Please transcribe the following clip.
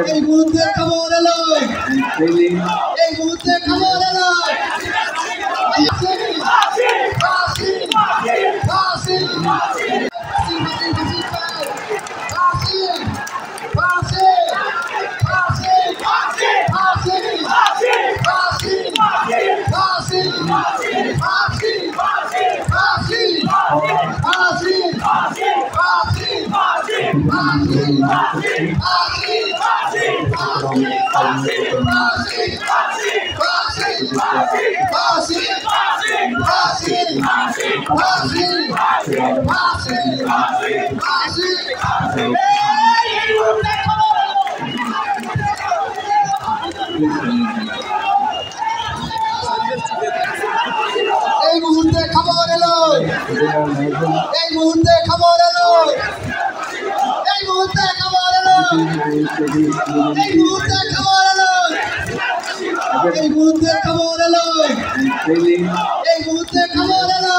এই মুহূর্তে খবর এলো এই মুহূর্তে খবর এলো এই মুহূর্তে খবর এলো এই মুহূর্তে খবর এলো এই মুহূর্তে খবর এলো এই মুহূর্তে খবর এলো এই মুহূর্তে খবর এলো এই মুহূর্তে খবর এলো